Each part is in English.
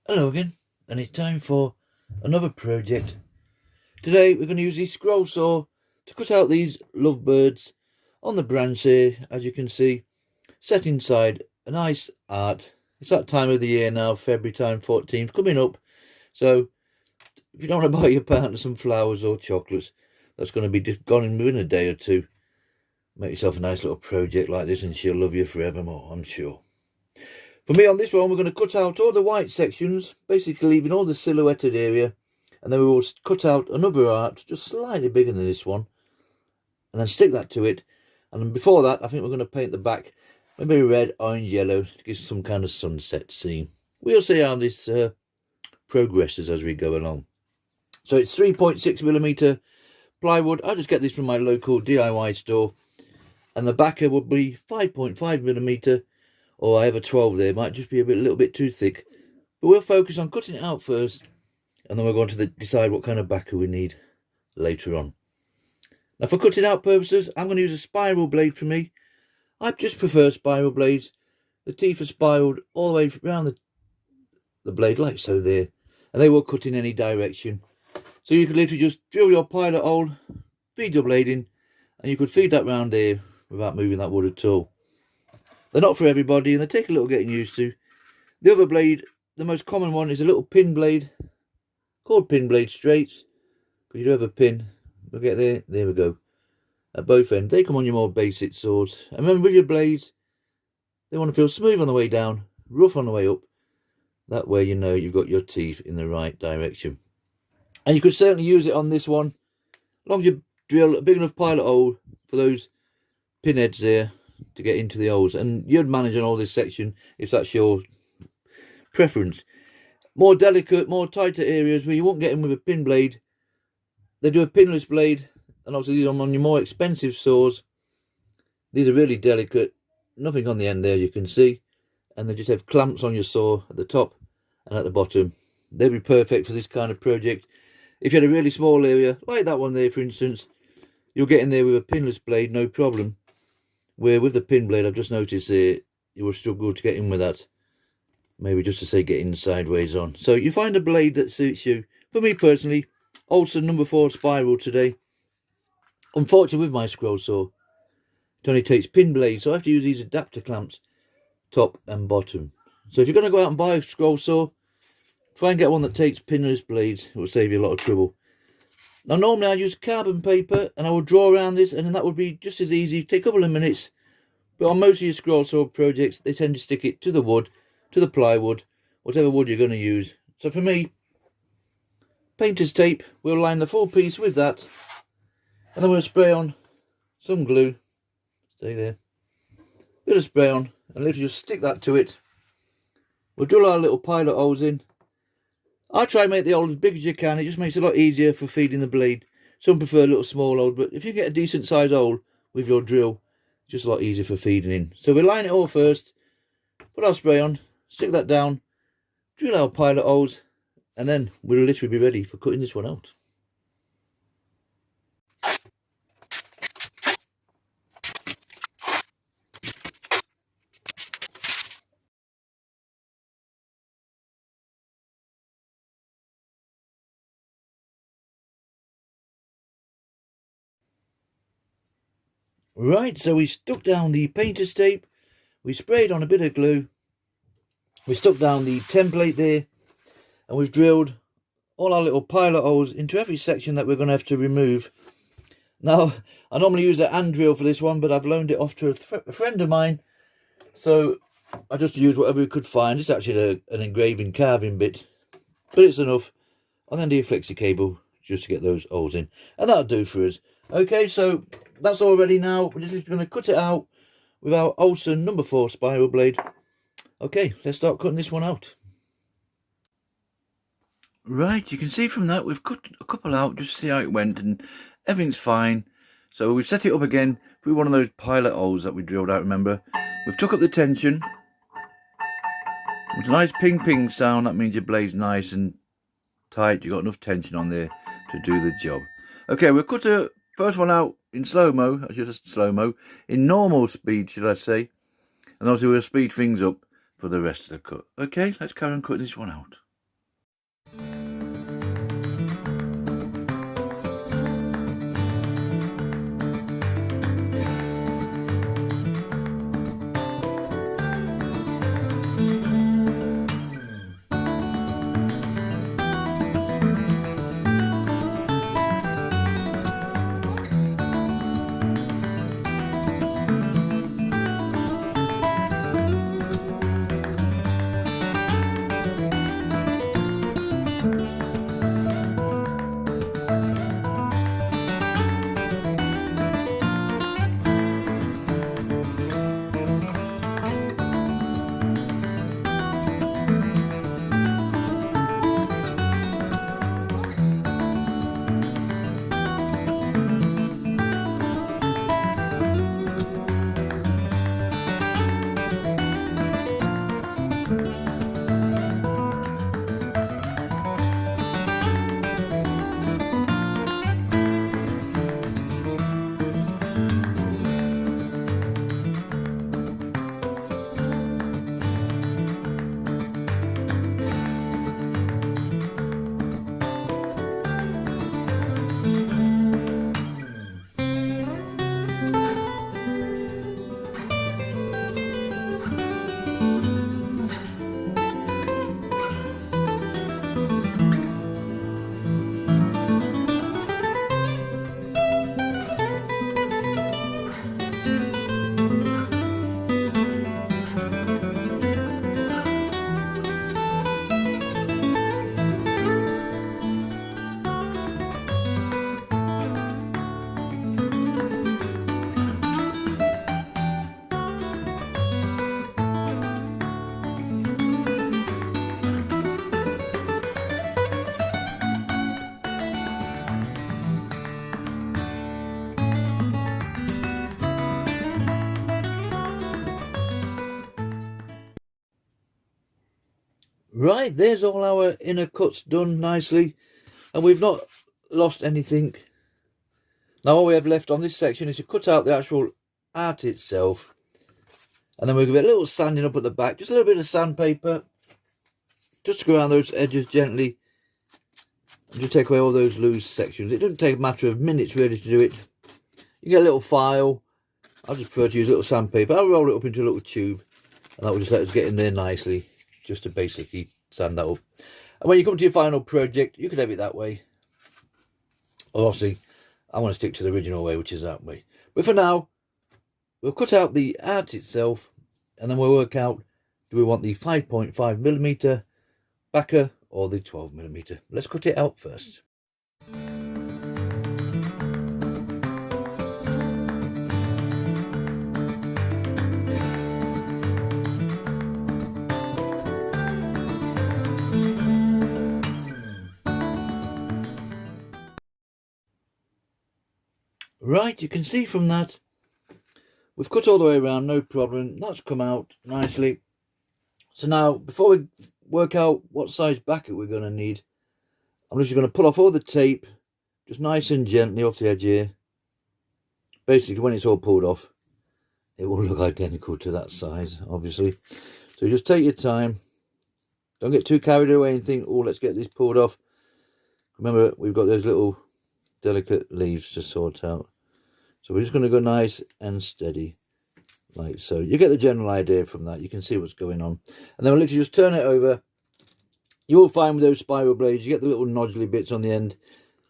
Hello again, and it's time for another project. Today we're going to use the scroll saw to cut out these lovebirds on the branch here, as you can see, set inside a nice art. It's that time of the year now, February time, 14th, coming up. So if you don't want to buy your partner some flowers or chocolates, that's going to be just gone in within a day or two. Make yourself a nice little project like this and she'll love you forevermore, I'm sure. For me on this one, we're going to cut out all the white sections, basically leaving all the silhouetted area, and then we will cut out another art, just slightly bigger than this one, and then stick that to it. And then before that, I think we're going to paint the back, maybe red, orange, yellow, to give some kind of sunset scene. We'll see how this progresses as we go along. So it's 3.6mm plywood. I'll just get this from my local DIY store, and the backer would be 5.5mm. Or I have a 12 there, might just be a little bit too thick. But we'll focus on cutting it out first, and then we're going to decide what kind of backer we need later on. Now for cutting out purposes, I'm going to use a spiral blade for me. I just prefer spiral blades. The teeth are spiraled all the way around the blade, like so there. And they will cut in any direction. So you could literally just drill your pilot hole, feed your blade in, and you could feed that round here without moving that wood at all. They're not for everybody and they take a little getting used to. The other blade, the most common one, is a little pin blade called pin blade straights. Because you do have a pin. We'll get there. There we go. At both ends. They come on your more basic saws. And remember with your blades, they want to feel smooth on the way down, rough on the way up. That way you know you've got your teeth in the right direction. And you could certainly use it on this one. As long as you drill a big enough pilot hole for those pin heads there to get into the holes, and you'd manage on all this section if that's your preference. More delicate, more tighter areas where you won't get in with a pin blade, they do a pinless blade, and obviously these are on your more expensive saws. These are really delicate, nothing on the end there you can see, and they just have clamps on your saw at the top and at the bottom. They'd be perfect for this kind of project. If you had a really small area like that one there for instance, you'll get in there with a pinless blade, no problem. Where with the pin blade, I've just noticed you will struggle to get in with that. Maybe just to say get in sideways on. So you find a blade that suits you. For me personally, Olson number 4 spiral today. Unfortunately with my scroll saw, it only takes pin blades, so I have to use these adapter clamps, top and bottom. So if you're going to go out and buy a scroll saw, try and get one that takes pinless blades. It will save you a lot of trouble. Now normally I use carbon paper and I would draw around this, and then that would be just as easy, take a couple of minutes. But on most of your scroll saw projects, they tend to stick it to the wood, to the plywood, whatever wood you're going to use. So for me, painter's tape, we'll line the full piece with that, and then we'll spray on some glue, stay there, bit of spray on, and literally just stick that to it. We'll drill our little pilot holes in. I try and make the hole as big as you can. It just makes it a lot easier for feeding the blade. Some prefer a little small hole, but if you get a decent size hole with your drill, it's just a lot easier for feeding in. So we'll line it all first, put our spray on, stick that down, drill our pilot holes, and then we'll literally be ready for cutting this one out. Right, so we stuck down the painter's tape, we sprayed on a bit of glue, we stuck down the template there, and we've drilled all our little pilot holes into every section that we're going to have to remove. Now, I normally use a hand drill for this one, but I've loaned it off to a friend of mine, so I just used whatever we could find. It's actually an engraving carving bit, but it's enough. And then do your flexi cable just to get those holes in, and that'll do for us. Okay, so that's all ready now. We're just going to cut it out with our Olson number 4 spiral blade. Okay, let's start cutting this one out. Right, you can see from that we've cut a couple out just to see how it went, and everything's fine. So we've set it up again through one of those pilot holes that we drilled out, remember. We've took up the tension. With a nice ping ping sound, that means your blade's nice and tight. You've got enough tension on there to do the job. Okay, we'll cut the first one out in slow-mo, in normal speed, should I say. And obviously we'll speed things up for the rest of the cut. Okay, let's carry on cutting this one out. Right, there's all our inner cuts done nicely, and we've not lost anything. Now all we have left on this section is to cut out the actual art itself, and then we'll give it a little sanding up at the back, just a little bit of sandpaper, just to go around those edges gently, and just take away all those loose sections. It doesn't take a matter of minutes really to do it. You get a little file. I just prefer to use a little sandpaper. I'll roll it up into a little tube, and that will just let us get in there nicely, just to basically sand that up. And when you come to your final project, you can have it that way. Obviously, I want to stick to the original way, which is that way. But for now, we'll cut out the art itself, and then we'll work out, do we want the 5.5mm backer or the 12mm? Let's cut it out first. Right, you can see from that, we've cut all the way around, no problem. That's come out nicely. So now, before we work out what size backer we're going to need, I'm just going to pull off all the tape, just nice and gently off the edge here. Basically, when it's all pulled off, it will look identical to that size, obviously. So just take your time. Don't get too carried away and think, oh, let's get this pulled off. Remember, we've got those little delicate leaves to sort out. So we're just going to go nice and steady, like so. You get the general idea from that. You can see what's going on. And then we'll literally just turn it over. You will find with those spiral blades, you get the little noduly bits on the end.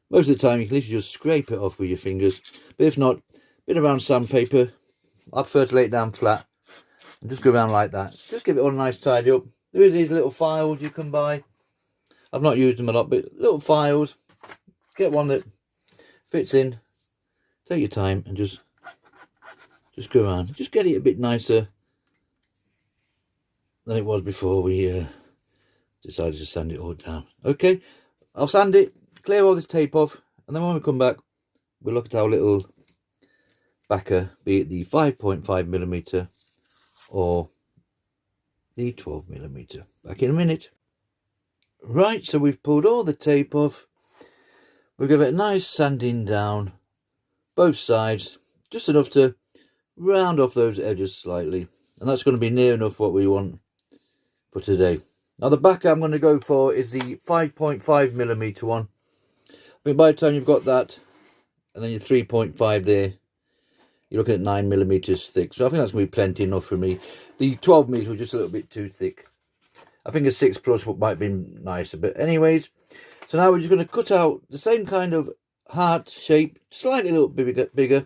Most of the time, you can literally just scrape it off with your fingers. But if not, a bit around sandpaper. I prefer to lay it down flat and just go around like that. Just give it all a nice tidy up. There is these little files you can buy. I've not used them a lot, but little files. Get one that fits in. Take your time and just go around. Just get it a bit nicer than it was before we decided to sand it all down. Okay, I'll sand it, clear all this tape off, and then when we come back, we'll look at our little backer, be it the 5.5mm or the 12mm. Back in a minute. Right, so we've pulled all the tape off. We'll give it a nice sanding down, both sides, just enough to round off those edges slightly, and that's going to be near enough what we want for today. Now the backer I'm going to go for is the 5.5mm one. I think by the time you've got that, and then your 3.5 there, you're looking at 9mm thick, so I think that's going to be plenty enough for me. The 12mm was just a little bit too thick. I think a 6+ might be nicer, but anyways, so now we're just going to cut out the same kind of heart shape, slightly a little bit bigger.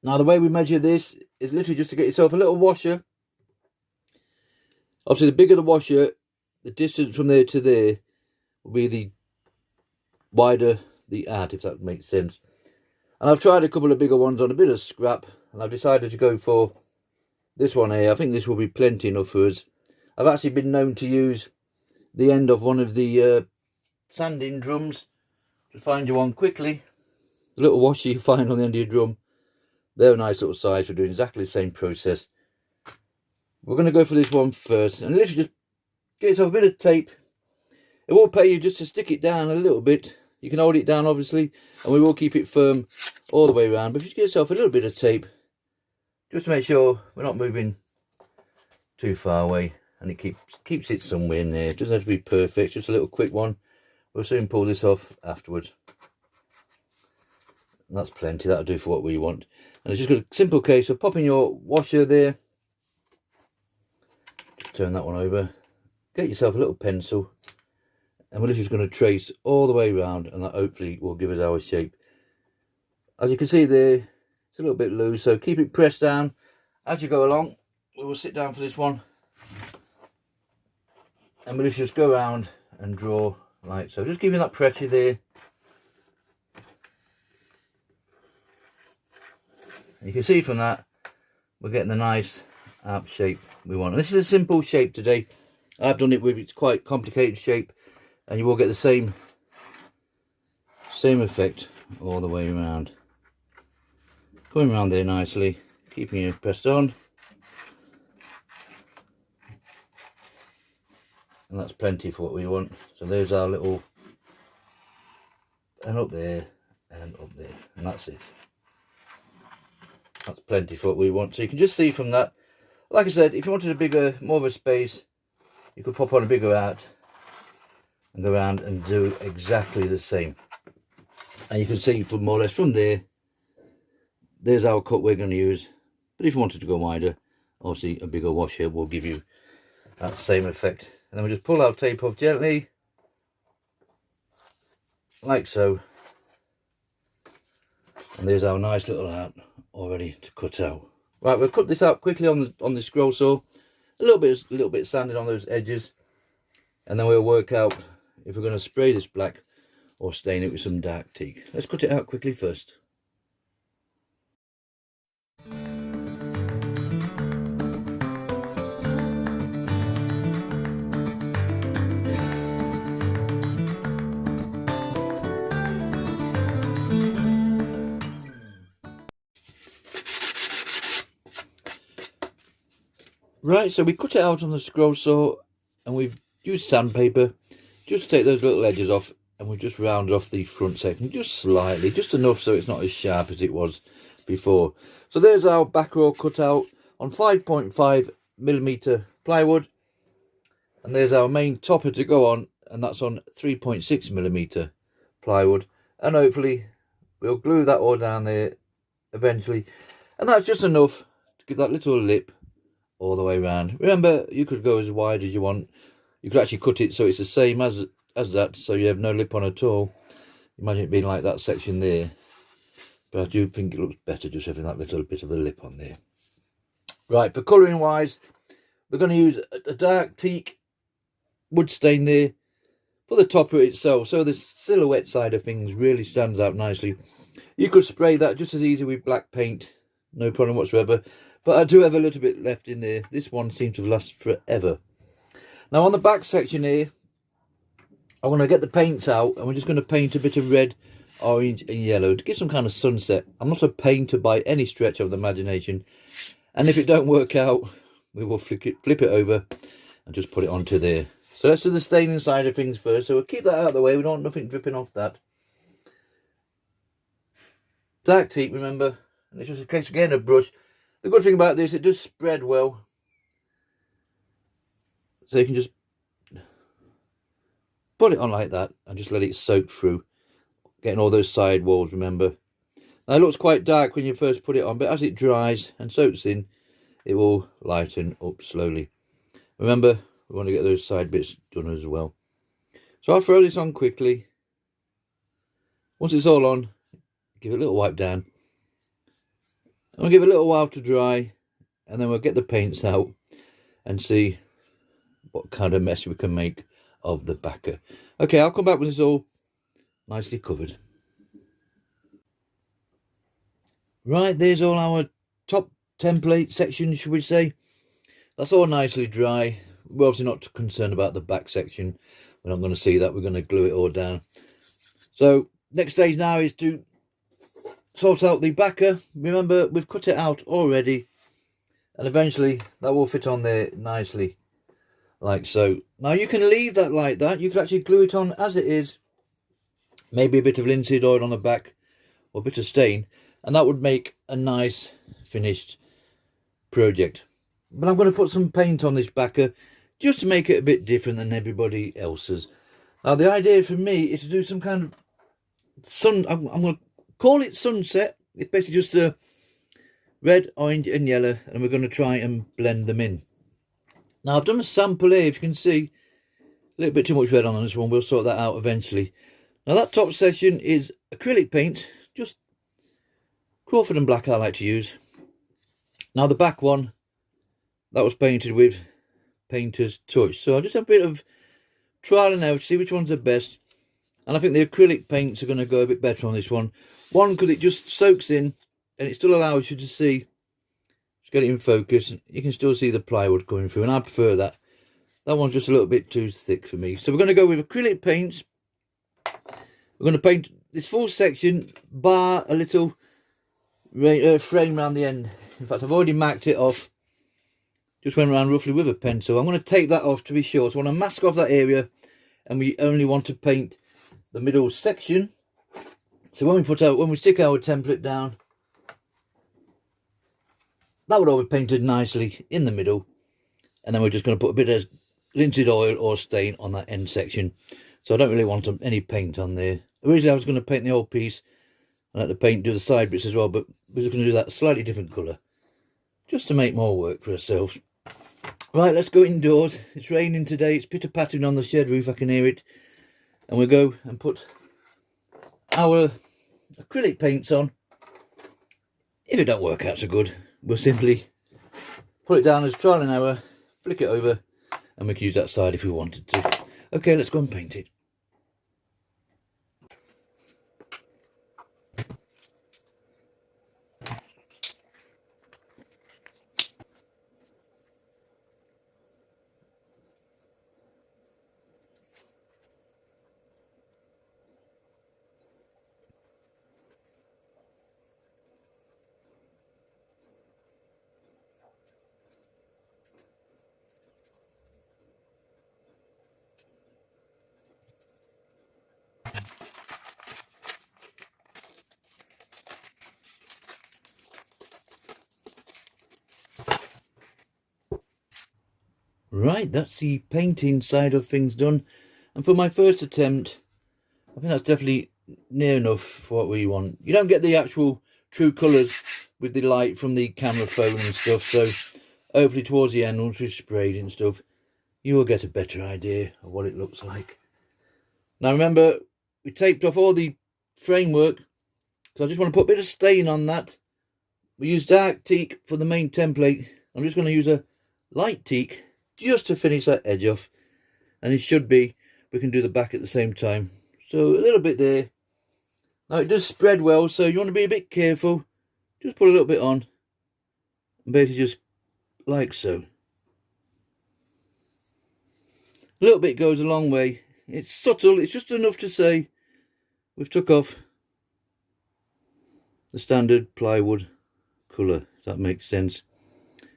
Now the way we measure this is literally just to get yourself a little washer. Obviously the bigger the washer, the distance from there to there will be the wider the art, if that makes sense. And I've tried a couple of bigger ones on a bit of scrap, and I've decided to go for this one here. I think this will be plenty enough for us. I've actually been known to use the end of one of the sanding drums. To find you one quickly, the little washer you find on the end of your drum, they're a nice little size for doing exactly the same process. We're going to go for this one first, and literally just get yourself a bit of tape. It will pay you just to stick it down a little bit. You can hold it down obviously, and we will keep it firm all the way around, but just get yourself a little bit of tape just to make sure we're not moving too far away, and it keeps it somewhere in there. It doesn't have to be perfect, just a little quick one. We'll soon pull this off afterwards. And that's plenty, that'll do for what we want. And it's just a simple case of popping your washer there. Just turn that one over. Get yourself a little pencil. And we're just going to trace all the way around, and that hopefully will give us our shape. As you can see there, it's a little bit loose, so keep it pressed down as you go along. We will sit down for this one. And we'll just go around and draw like so, just giving that pressure there. And you can see from that we're getting the nice arc shape we want. And this is a simple shape today. I've done it with its quite complicated shape, and you will get the same effect all the way around. Coming around there nicely, keeping it pressed on. and that's plenty for what we want. So there's our little, and up there and up there, and that's it. That's plenty for what we want. So you can just see from that, like I said, if you wanted a bigger, more of a space, you could pop on a bigger out and go around and do exactly the same. And you can see from more or less from there, there's our cut we're going to use. But if you wanted to go wider, obviously a bigger wash here will give you that same effect. And then we just pull our tape off gently, like so. And there's our nice little out all ready to cut out. Right, we'll cut this out quickly on the scroll saw. A little bit sanded on those edges, and then we'll work out if we're going to spray this black or stain it with some dark teak. Let's cut it out quickly first. Right, so we cut it out on the scroll saw, and we've used sandpaper just to take those little edges off, and we've just rounded off the front section just slightly, just enough so it's not as sharp as it was before. So there's our back row cut out on 5.5mm plywood, and there's our main topper to go on, and that's on 3.6mm plywood, and hopefully we'll glue that all down there eventually, and that's just enough to give that little lip all the way around. Remember, you could go as wide as you want. You could actually cut it so it's the same as that, so you have no lip on at all. Imagine it being like that section there, but I do think it looks better just having that little bit of a lip on there. Right, for colouring wise, we're going to use a dark teak wood stain there for the topper itself, so the silhouette side of things really stands out nicely. You could spray that just as easy with black paint, no problem whatsoever. But I do have a little bit left in there. This one seems to have lasted forever. Now on the back section here, I'm going to get the paints out, and we're just going to paint a bit of red, orange and yellow to give some kind of sunset. I'm not a painter by any stretch of the imagination, and if it don't work out, we will flip it over and just put it onto there. So let's do the staining side of things first. So we'll keep that out of the way. We don't want nothing dripping off that. Dark teak, remember, and it's just a case again of brush. The good thing about this, it does spread well, so you can just put it on like that and just let it soak through, getting all those side walls, remember. Now it looks quite dark when you first put it on, but as it dries and soaks in, it will lighten up slowly. Remember, we want to get those side bits done as well. So I'll throw this on quickly. Once it's all on, give it a little wipe down. And we'll give it a little while to dry, and then we'll get the paints out and see what kind of mess we can make of the backer. Okay, I'll come back when it's all nicely covered. Right, there's all our top template section, should we say. That's all nicely dry. We're obviously not concerned about the back section. We're not going to see that. We're going to glue it all down. So next stage now is to sort out the backer. Remember, we've cut it out already, and eventually that will fit on there nicely, like so. Now you can leave that like that. You could actually glue it on as it is, maybe a bit of linseed oil on the back or a bit of stain, and that would make a nice finished project. But I'm going to put some paint on this backer just to make it a bit different than everybody else's. Now the idea for me is to do some kind of I'm going to call it sunset. It's basically just a red, orange and yellow, and we're going to try and blend them in. Now I've done a sample here, if you can see, a little bit too much red on this one. We'll sort that out eventually. Now that top section is acrylic paint, just Crawford and black I like to use. Now the back one, that was painted with Painter's Touch. So I'll just have a bit of trial and error to see which one's the best. And I think the acrylic paints are going to go a bit better on this one. One, because it just soaks in and it still allows you to see. Just get it in focus. You can still see the plywood coming through, and I prefer that. That one's just a little bit too thick for me. So we're going to go with acrylic paints. We're going to paint this full section, bar a little frame around the end. In fact, I've already marked it off just went around roughly with a pencil. I'm going to take that off to be sure. So I want to mask off that area, and we only want to paint the middle section. So when we stick our template down, that would all be painted nicely in the middle, and then we're just going to put a bit of linseed oil or stain on that end section. So I don't really want any paint on there. Originally I was going to paint the whole piece and let the paint do the side bits as well, but we're just going to do that a slightly different colour, just to make more work for ourselves. Right, let's go indoors. It's raining today. It's pitter-pattering on the shed roof. I can hear it. And we'll go and put our acrylic paints on. If it don't work out so good, we'll simply put it down as trial and error, flick it over, and we can use that side if we wanted to. Okay, let's go and paint it. Right, that's the painting side of things done. And for my first attempt, I think that's definitely near enough for what we want. You don't get the actual true colours with the light from the camera phone and stuff, so hopefully towards the end, once we've sprayed and stuff, you will get a better idea of what it looks like. Now remember, we taped off all the framework, so I just want to put a bit of stain on that. We use dark teak for the main template. I'm just going to use a light teak just to finish that edge off, and it should be, we can do the back at the same time. So a little bit there. Now it does spread well, so you want to be a bit careful. Just put a little bit on, and basically just like so. A little bit goes a long way. It's subtle, it's just enough to say we've took off the standard plywood colour, if that makes sense.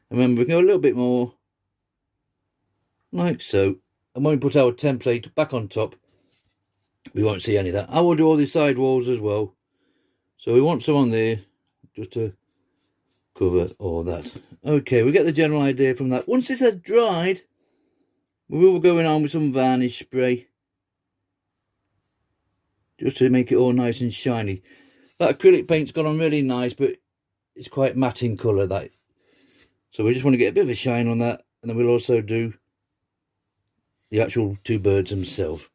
And remember, we can go a little bit more, like so. And when we put our template back on top, we won't see any of that. I will do all the side walls as well. So we want some on there, just to cover all that. Okay, we get the general idea from that. Once this has dried, we will go in on with some varnish spray, just to make it all nice and shiny. That acrylic paint's gone on really nice, but it's quite matte in colour, that. So we just want to get a bit of a shine on that, and then we'll also do the actual two birds themselves.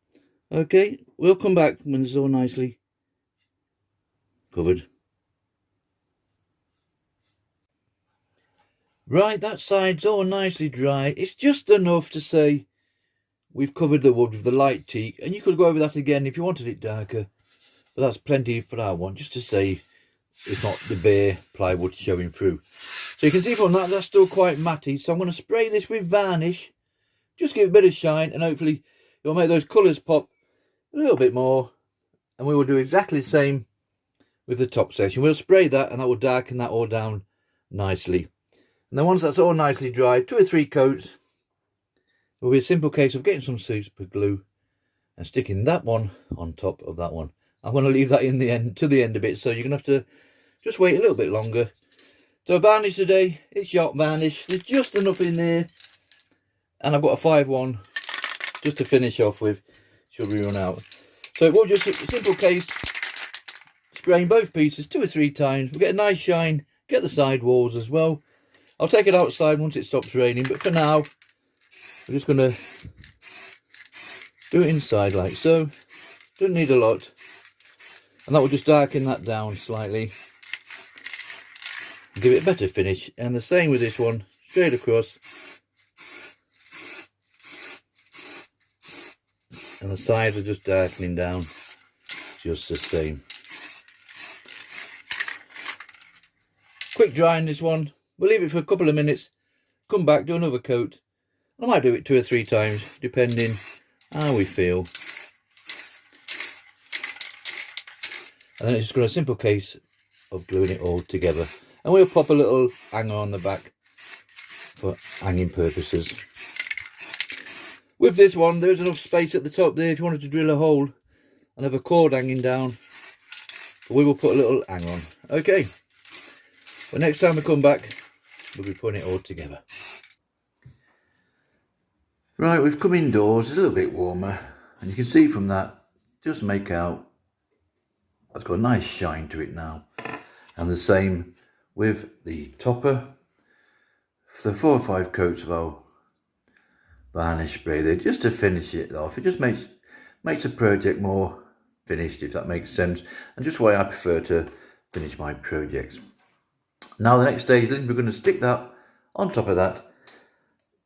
Okay, we'll come back when it's all nicely covered. Right, that side's all nicely dry. It's just enough to say we've covered the wood with the light teak, and you could go over that again if you wanted it darker, but that's plenty for our one, just to say it's not the bare plywood showing through. So you can see from that, that's still quite matty. So I'm going to spray this with varnish, just give it a bit of shine, and hopefully it'll make those colours pop a little bit more. And we will do exactly the same with the top section. We'll spray that, and that will darken that all down nicely. And then once that's all nicely dry, 2 or 3 coats, it will be a simple case of getting some super glue and sticking that one on top of that one. I'm going to leave that in the end, to the end a bit, so you're going to have to just wait a little bit longer. So varnish today, it's sharp varnish. There's just enough in there, and I've got a 5-1 just to finish off with, should we run out. So we'll just, a simple case, spraying both pieces 2 or 3 times. We'll get a nice shine, get the side walls as well. I'll take it outside once it stops raining, but for now, we're just going to do it inside like so. Don't need a lot. And that will just darken that down slightly, give it a better finish. And the same with this one, straight across. And the sides are just darkening down, just the same. Quick drying this one. We'll leave it for a couple of minutes, come back, do another coat. I might do it 2 or 3 times, depending how we feel. And then it's just got a simple case of gluing it all together. And we'll pop a little hanger on the back for hanging purposes. With this one, there's enough space at the top there if you wanted to drill a hole and have a cord hanging down. But we will put a little hang on. Okay, but next time we come back, we'll be putting it all together. Right, we've come indoors. It's a little bit warmer, and you can see from that, just make out it's got a nice shine to it now. And the same with the topper. For the 4 or 5 coats of our varnish spray there, just to finish it off. It just makes the project more finished, if that makes sense, and just why I prefer to finish my projects. Now the next stage, we're going to stick that on top of that.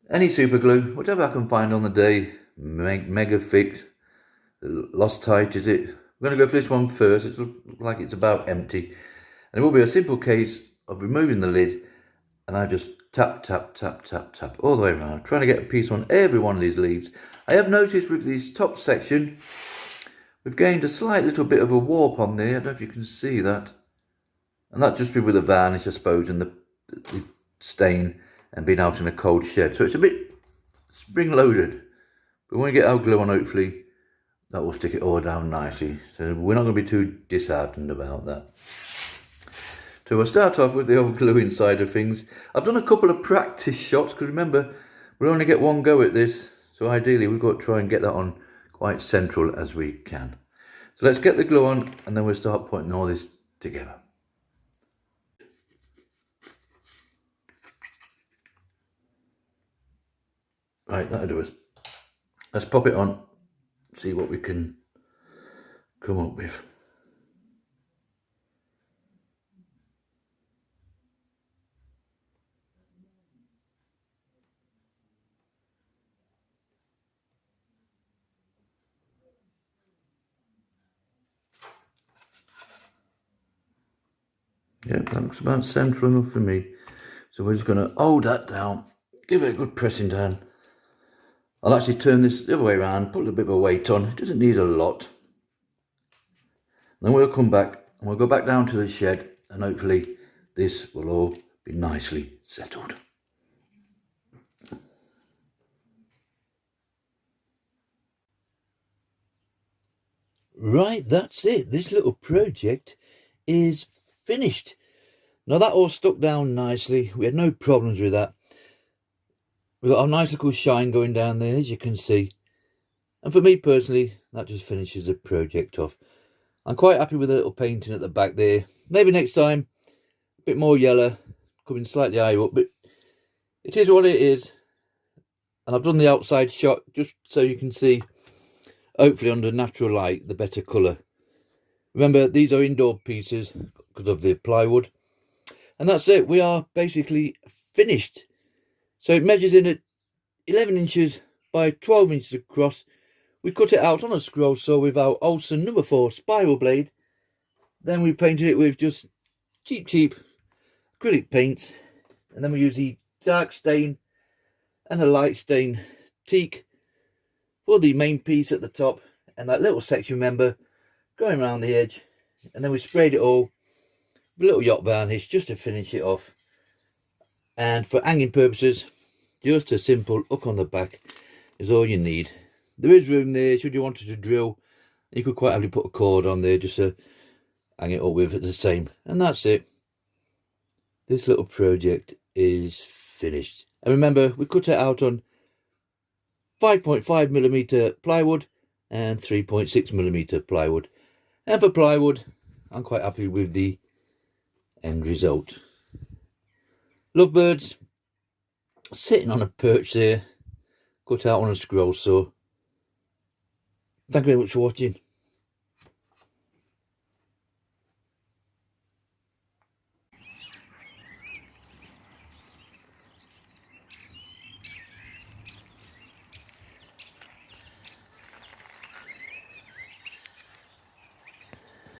Any super glue, whatever I can find on the day, mega thick, Loctite is it? I'm going to go for this one first. It looks like it's about empty, and it will be a simple case of removing the lid, and I just tap, tap, tap, tap, tap all the way around, trying to get a piece on every one of these leaves. I have noticed with this top section, we've gained a slight little bit of a warp on there. I don't know if you can see that. And that just be with the varnish, I suppose, and the stain and being out in a cold shed. So it's a bit spring-loaded. But when we get our glue on, hopefully, that will stick it all down nicely. So we're not going to be too disheartened about that. So we'll start off with the old gluing side of things. I've done a couple of practice shots, because remember, we'll only get one go at this. So ideally, we've got to try and get that on quite central as we can. So let's get the glue on, and then we'll start putting all this together. Right, that'll do us. Let's pop it on, see what we can come up with. Yeah, that looks about central enough for me. So we're just going to hold that down, give it a good pressing down. I'll actually turn this the other way around, put a little bit of a weight on. It doesn't need a lot. Then we'll come back and we'll go back down to the shed, and hopefully this will all be nicely settled. Right, that's it. This little project is finished. Now that all stuck down nicely. We had no problems with that. We've got a nice little shine going down there, as you can see. And for me personally, that just finishes the project off. I'm quite happy with the little painting at the back there. Maybe next time, a bit more yellow, coming slightly higher up, but it is what it is. And I've done the outside shot just so you can see, hopefully under natural light, the better colour. Remember, these are indoor pieces because of the plywood. And that's it. We are basically finished. So it measures in at 11 inches by 12 inches across. We cut it out on a scroll saw with our Olson number 4 spiral blade. Then we painted it with just cheap acrylic paint. And then we use the dark stain and a light stain teak for the main piece at the top. And that little section, remember, going around the edge. And then we sprayed it all with a little yacht varnish just to finish it off. And for hanging purposes, just a simple hook on the back is all you need. There is room there should you wanted to drill. You could quite happily put a cord on there just to hang it up with at the same. And that's it. This little project is finished. And remember, we cut it out on 5.5mm plywood and 3.6mm plywood. And for plywood, I'm quite happy with the end result. Lovebirds sitting on a perch there, cut out on a scroll saw. Thank you very much for watching.